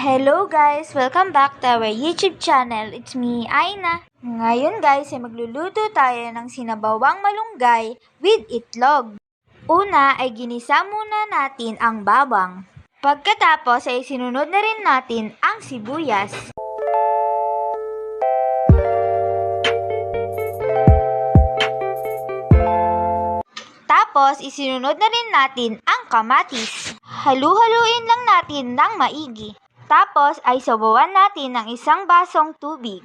Hello guys! Welcome back to our YouTube channel. It's me, Aina. Ngayon guys ay magluluto tayo ng sinabawang malunggay with itlog. Una ay ginisa muna natin ang bawang. Pagkatapos ay sinunod na rin natin ang sibuyas. Tapos isinunod na rin natin ang kamatis. Halu-haluin lang natin ng maigi. Tapos ay sabawan natin ng isang basong tubig.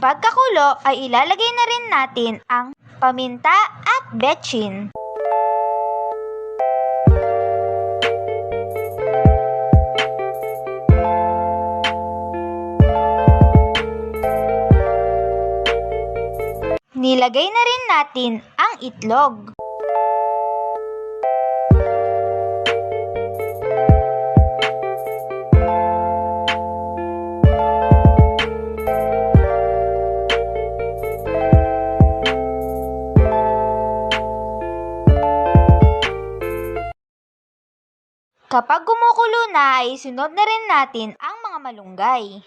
Pagkakulo ay ilalagay na rin natin ang paminta at betchin. Nilagay na rin natin ang itlog. Kapag kumukulo na, ay isunod na rin natin ang mga malunggay.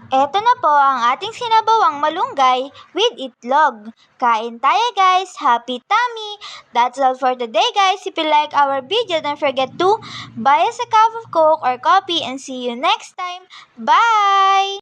Eto na po ang ating sinabawang malunggay with itlog. Kain tayo guys! Happy tummy! That's all for today guys. If you like our video, don't forget to buy us a cup of Coke or coffee and see you next time. Bye!